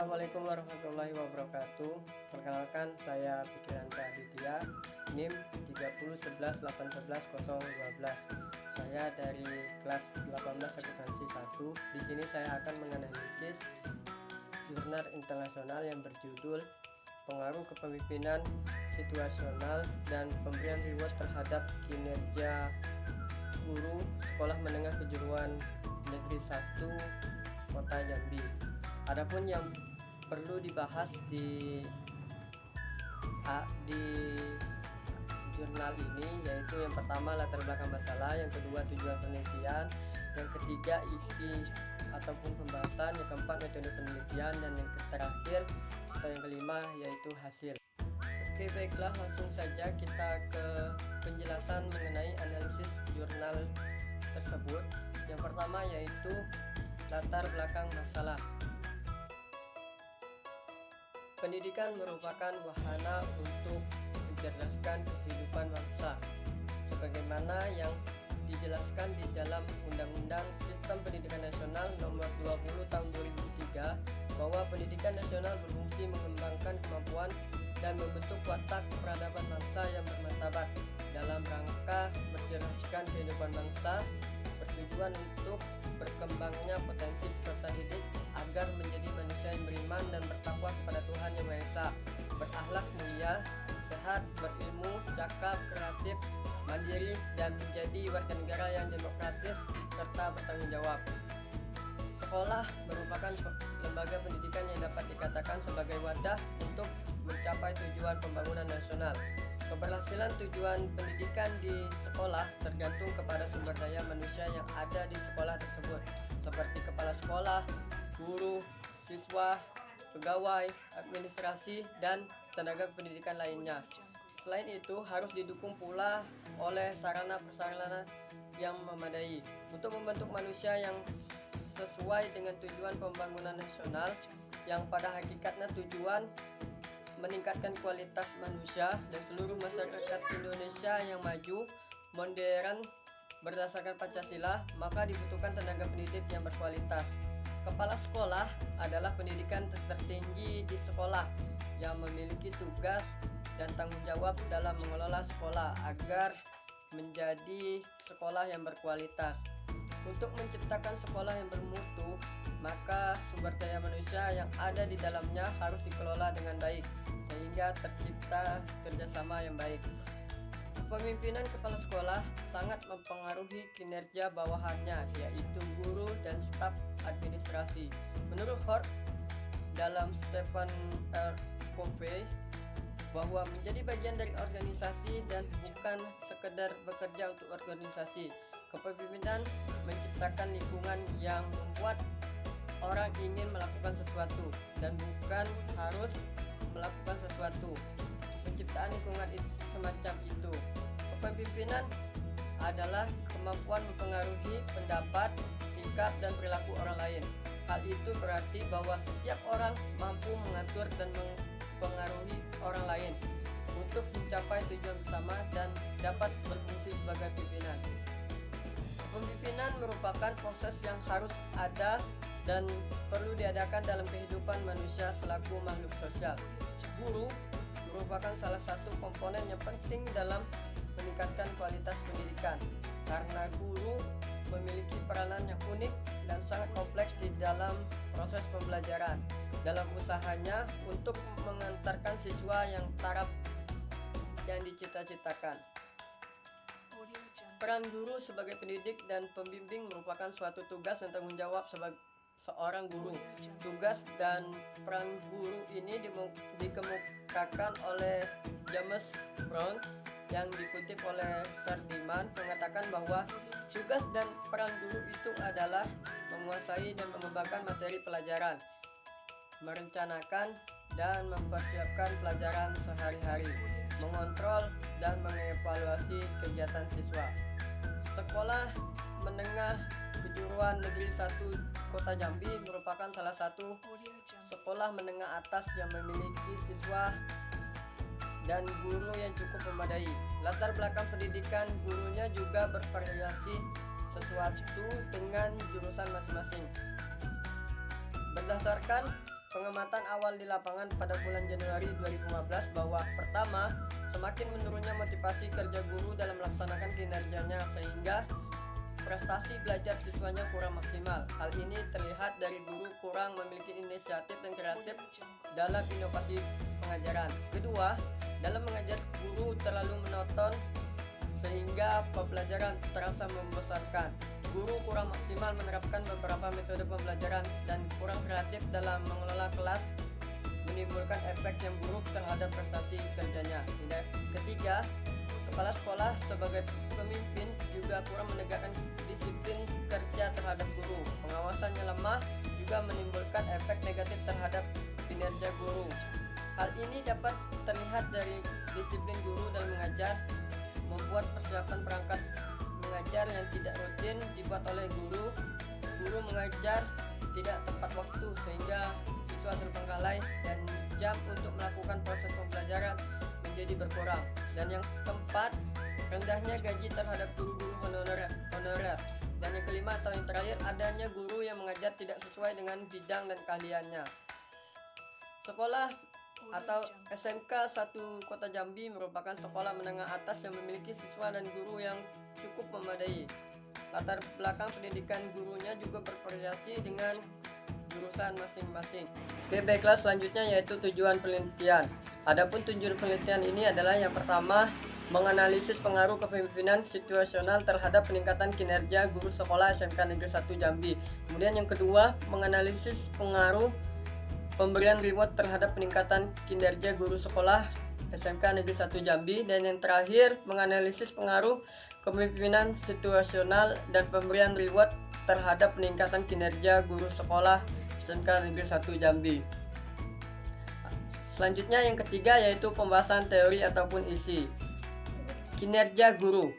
Assalamualaikum warahmatullahi wabarakatuh. Perkenalkan, saya Fikrianta Aditya, NIM 3011811012. Saya dari kelas 18 akuntansi 1. Di sini saya akan menganalisis jurnal internasional yang berjudul Pengaruh Kepemimpinan Situasional dan Pemberian Reward Terhadap Kinerja Guru Sekolah Menengah Kejuruan Negeri 1 Kota Jambi. Adapun yang perlu dibahas di jurnal ini yaitu yang pertama latar belakang masalah, yang kedua tujuan penelitian, yang ketiga isi ataupun pembahasan, yang keempat metode penelitian, dan yang terakhir atau yang kelima yaitu hasil. Oke, baiklah, langsung saja kita ke penjelasan mengenai analisis jurnal tersebut. Yang pertama yaitu latar belakang masalah. Pendidikan merupakan wahana untuk mencerdaskan kehidupan bangsa, sebagaimana yang dijelaskan di dalam Undang-Undang Sistem Pendidikan Nasional Nomor 20 Tahun 2003, bahwa pendidikan nasional berfungsi mengembangkan kemampuan dan membentuk watak peradaban bangsa yang bermartabat dalam rangka mencerdaskan kehidupan bangsa, bertujuan untuk berkembangnya potensi peserta didik agar menjadi manusia yang beriman dan bertakwa kepada Tuhan Yang Maha Esa, berakhlak mulia, sehat, berilmu, cakap, kreatif, mandiri, dan menjadi warga negara yang demokratis serta bertanggung jawab. Sekolah merupakan lembaga pendidikan yang dapat dikatakan sebagai wadah untuk mencapai tujuan pembangunan nasional. Keberhasilan tujuan pendidikan di sekolah tergantung kepada sumber daya manusia yang ada di sekolah tersebut, seperti kepala sekolah, guru, siswa, pegawai, administrasi, dan tenaga pendidikan lainnya. Selain itu, harus didukung pula oleh sarana-prasarana yang memadai untuk membentuk manusia yang sesuai dengan tujuan pembangunan nasional, yang pada hakikatnya tujuan meningkatkan kualitas manusia dan seluruh masyarakat Indonesia yang maju, modern, berdasarkan Pancasila. Maka dibutuhkan tenaga pendidik yang berkualitas. Kepala sekolah adalah pendidikan tertinggi di sekolah yang memiliki tugas dan tanggung jawab dalam mengelola sekolah agar menjadi sekolah yang berkualitas. Untuk menciptakan sekolah yang bermutu, maka sumber daya manusia yang ada di dalamnya harus dikelola dengan baik sehingga tercipta kerjasama yang baik. Kepemimpinan kepala sekolah sangat mempengaruhi kinerja bawahannya, yaitu guru dan staf administrasi. Menurut Hort dalam Stephen R. Covey, bahwa menjadi bagian dari organisasi dan bukan sekedar bekerja untuk organisasi. Kepemimpinan menciptakan lingkungan yang membuat orang ingin melakukan sesuatu dan bukan harus melakukan sesuatu. Penciptaan lingkungan semacam itu. Kepemimpinan adalah kemampuan mempengaruhi pendapat, sikap, dan perilaku orang lain. Hal itu berarti bahwa setiap orang mampu mengatur dan mempengaruhi orang lain untuk mencapai tujuan bersama dan dapat berfungsi sebagai pimpinan. Kepemimpinan merupakan proses yang harus ada dan perlu diadakan dalam kehidupan manusia selaku makhluk sosial. Guru merupakan salah satu komponen yang penting dalam meningkatkan kualitas pendidikan, karena guru memiliki peranan yang unik dan sangat kompleks di dalam proses pembelajaran dalam usahanya untuk mengantarkan siswa yang taraf yang dicita-citakan. Peran guru sebagai pendidik dan pembimbing merupakan suatu tugas dan tanggung jawab sebagai seorang guru. Tugas dan peran guru ini dikemukakan oleh James Brown yang dikutip oleh Sardiman, mengatakan bahwa tugas dan peran guru itu adalah menguasai dan mengembangkan materi pelajaran, merencanakan dan mempersiapkan pelajaran sehari-hari, mengontrol dan mengevaluasi kegiatan siswa. Sekolah Menengah Kejuruan Negeri 1 Kota Jambi merupakan salah satu sekolah menengah atas yang memiliki siswa dan guru yang cukup memadai. Latar belakang pendidikan gurunya juga bervariasi sesuatu dengan jurusan masing-masing. Berdasarkan pengamatan awal di lapangan pada bulan Januari 2015 bahwa pertama, semakin menurunnya motivasi kerja guru dalam melaksanakan kinerjanya sehingga prestasi belajar siswanya kurang maksimal. Hal ini terlihat dari guru kurang memiliki inisiatif dan kreatif dalam inovasi pengajaran. Kedua, dalam mengajar guru terlalu monoton sehingga pembelajaran terasa membosankan. Guru kurang maksimal menerapkan beberapa metode pembelajaran dan kurang kreatif dalam mengelola kelas, menimbulkan efek yang buruk terhadap prestasi kerjanya. Ketiga, kepala sekolah sebagai pemimpin juga kurang menegakkan disiplin kerja terhadap guru. Pengawasannya lemah juga menimbulkan efek negatif terhadap kinerja guru. Hal ini dapat terlihat dari disiplin guru dalam mengajar, membuat persiapan perangkat mengajar yang tidak rutin dibuat oleh guru mengajar tidak tepat waktu sehingga siswa terbengkalai dan jam untuk melakukan proses pembelajaran menjadi berkurang. Dan yang keempat, rendahnya gaji terhadap guru-guru honorer. Dan yang kelima atau yang terakhir, adanya guru yang mengajar tidak sesuai dengan bidang dan keahliannya. Sekolah atau SMK 1 Kota Jambi merupakan sekolah menengah atas yang memiliki siswa dan guru yang cukup memadai. Latar belakang pendidikan gurunya juga bervariasi dengan jurusan masing-masing. Oke, baiklah, selanjutnya yaitu tujuan penelitian. Adapun tujuan penelitian ini adalah yang pertama, menganalisis pengaruh kepemimpinan situasional terhadap peningkatan kinerja guru sekolah SMK Negeri 1 Jambi. Kemudian yang kedua, menganalisis pengaruh pemberian reward terhadap peningkatan kinerja guru sekolah SMK Negeri 1 Jambi. Dan yang terakhir, menganalisis pengaruh kepemimpinan situasional dan pemberian reward terhadap peningkatan kinerja guru sekolah SMK Negeri 1 Jambi. Selanjutnya yang ketiga yaitu pembahasan teori ataupun isi. Kinerja guru.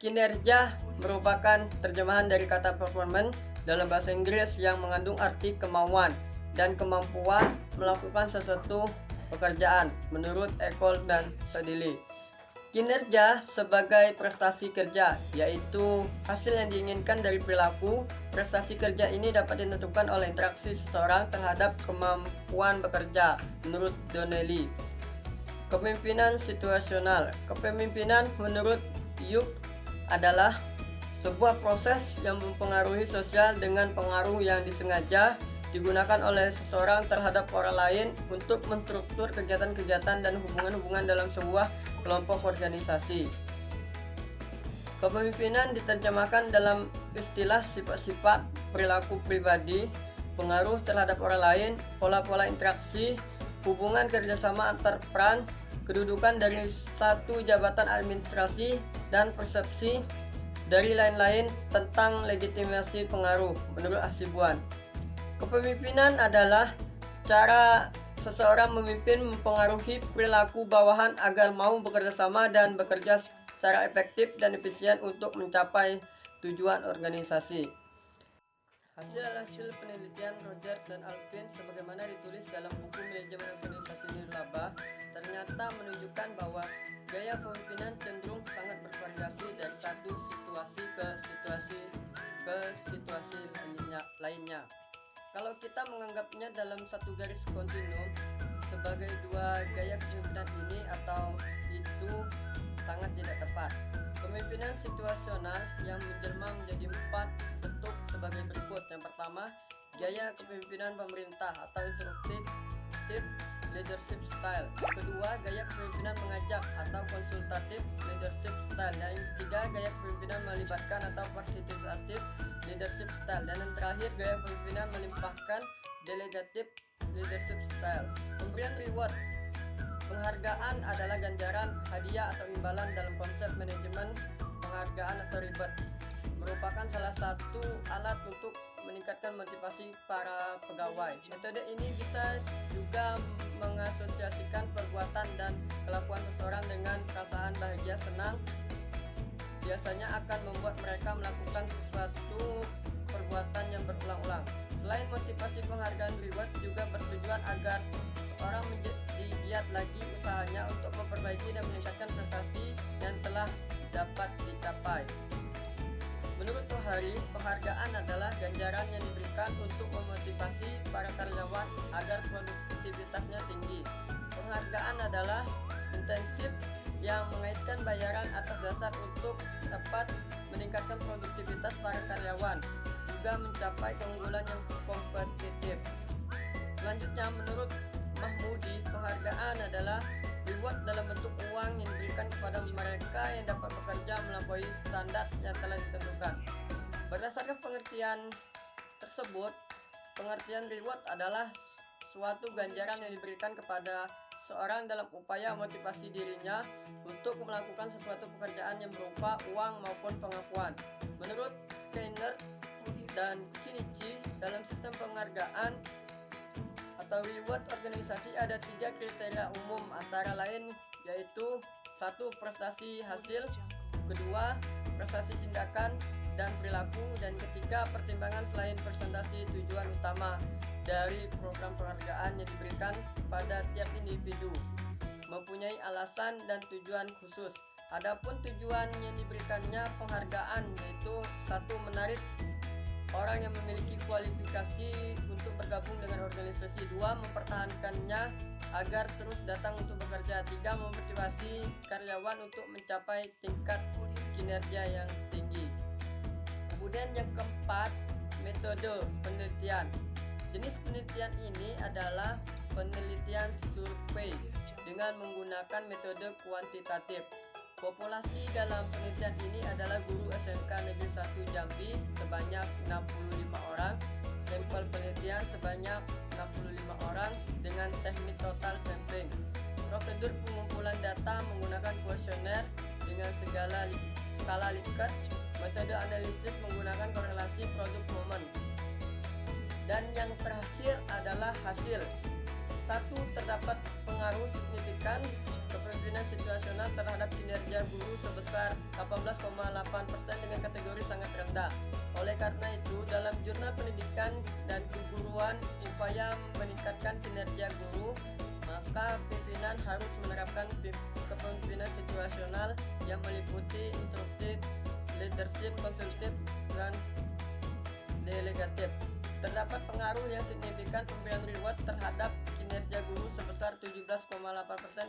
Kinerja merupakan terjemahan dari kata performance dalam bahasa Inggris yang mengandung arti kemauan dan kemampuan melakukan sesuatu pekerjaan menurut Ecole dan Sadili. Kinerja sebagai prestasi kerja, yaitu hasil yang diinginkan dari perilaku. Prestasi kerja ini dapat ditentukan oleh interaksi seseorang terhadap kemampuan bekerja menurut Donnelly. Kepemimpinan situasional. Kepemimpinan menurut Yuk adalah sebuah proses yang mempengaruhi sosial dengan pengaruh yang disengaja digunakan oleh seseorang terhadap orang lain untuk menstruktur kegiatan-kegiatan dan hubungan-hubungan dalam sebuah kelompok organisasi. Kepemimpinan diterjemahkan dalam istilah sifat-sifat perilaku pribadi, pengaruh terhadap orang lain, pola-pola interaksi, hubungan kerjasama antar peran, kedudukan dari satu jabatan administrasi, dan persepsi dari lain-lain tentang legitimasi pengaruh menurut Hasibuan. Kepemimpinan adalah cara seseorang memimpin mempengaruhi perilaku bawahan agar mau bekerja sama dan bekerja secara efektif dan efisien untuk mencapai tujuan organisasi. Hasil penelitian Rogers dan Alvin sebagaimana ditulis dalam buku Manajemen Organisasi Nirlaba ternyata menunjukkan bahwa gaya kepemimpinan cenderung sangat bervariasi dari satu situasi ke situasi lainnya. Kalau kita menganggapnya dalam satu garis kontinum sebagai dua gaya kepemimpinan ini atau itu sangat tidak tepat. Kepemimpinan situasional yang menjelma menjadi 4 bentuk sebagai berikut. Yang pertama, gaya kepemimpinan pemerintah atau instructive leadership style. Kedua, gaya kepemimpinan mengajak atau consultative leadership style. Dan yang ketiga, gaya kepemimpinan melibatkan atau participative leadership style. Dan yang terakhir, gaya kepemimpinan melimpahkan delegative leadership style. Pemberian reward. Penghargaan adalah ganjaran, hadiah atau imbalan dalam konsep manajemen. Penghargaan atau reward merupakan salah satu alat untuk meningkatkan motivasi para pegawai. Metode ini bisa juga mengasosiasikan perbuatan dan kelakuan seseorang dengan perasaan bahagia senang. Biasanya akan membuat mereka melakukan sesuatu perbuatan yang berulang-ulang. Selain motivasi, penghargaan reward juga bertujuan agar seorang menjadi giat lagi usahanya untuk memperbaiki dan meningkatkan prestasi yang telah dapat dicapai. Menurut Tohari, penghargaan adalah ganjaran yang diberikan untuk memotivasi para karyawan agar produktivitasnya tinggi. Penghargaan adalah intensif yang mengaitkan bayaran atas dasar untuk dapat meningkatkan produktivitas para karyawan, juga mencapai keunggulan yang kompetitif. Selanjutnya, menurut Mahmudi, penghargaan adalah reward dalam bentuk uang yang diberikan kepada mereka yang dapat bekerja melampaui standar yang telah ditentukan. Berdasarkan pengertian tersebut, pengertian reward adalah suatu ganjaran yang diberikan kepada seorang dalam upaya motivasi dirinya untuk melakukan sesuatu pekerjaan yang berupa uang maupun pengakuan. Menurut Keiner dan Kinichi, dalam sistem penghargaan atau reward organisasi ada 3 kriteria umum, antara lain yaitu 1. Prestasi hasil, 2. Prestasi tindakan dan perilaku, dan ketiga pertimbangan selain presentasi tujuan utama dari program penghargaan yang diberikan pada tiap individu mempunyai alasan dan tujuan khusus. Adapun tujuan yang diberikannya penghargaan yaitu 1. Menarik orang yang memiliki kualifikasi untuk bergabung dengan organisasi, 2. Mempertahankannya agar terus datang untuk bekerja, 3. Memotivasi karyawan untuk mencapai tingkat kinerja yang tinggi. Kemudian yang keempat, metode penelitian. Jenis penelitian ini adalah penelitian survei dengan menggunakan metode kuantitatif. Populasi dalam penelitian ini adalah guru SMK Negeri 1 Jambi sebanyak 65 orang, sampel penelitian sebanyak 65 orang dengan teknik total sampling. Prosedur pengumpulan data menggunakan kuesioner dengan skala Likert, metode analisis menggunakan korelasi produk momen. Dan yang terakhir adalah hasil. 1. Terdapat pengaruh signifikan kepemimpinan situasional terhadap kinerja guru sebesar 18,8% dengan kategori sangat rendah. Oleh karena itu, dalam jurnal pendidikan dan keguruan upaya meningkatkan kinerja guru, maka pimpinan harus menerapkan kepemimpinan situasional yang meliputi instruktif, leadership, konsultif, dan delegatif. Terdapat pengaruh yang signifikan pemberian reward terhadap kinerja guru sebesar 17,8%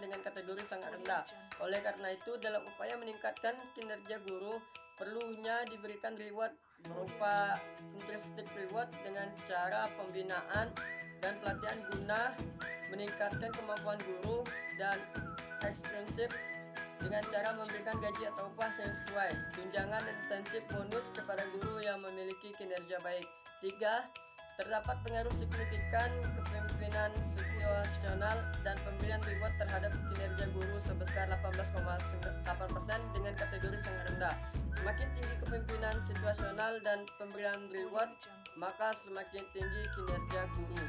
dengan kategori sangat rendah. Oleh karena itu, dalam upaya meningkatkan kinerja guru, perlunya diberikan reward berupa intrinsic reward dengan cara pembinaan dan pelatihan guna meningkatkan kemampuan guru, dan ekstrinsik dengan cara memberikan gaji atau upah yang sesuai, tunjangan dan intensif bonus kepada guru yang memiliki kinerja baik. 3. Terdapat pengaruh signifikan kepemimpinan situasional dan pemberian reward terhadap kinerja guru sebesar 18,8% dengan kategori sangat rendah. Semakin tinggi kepemimpinan situasional dan pemberian reward, maka semakin tinggi kinerja guru.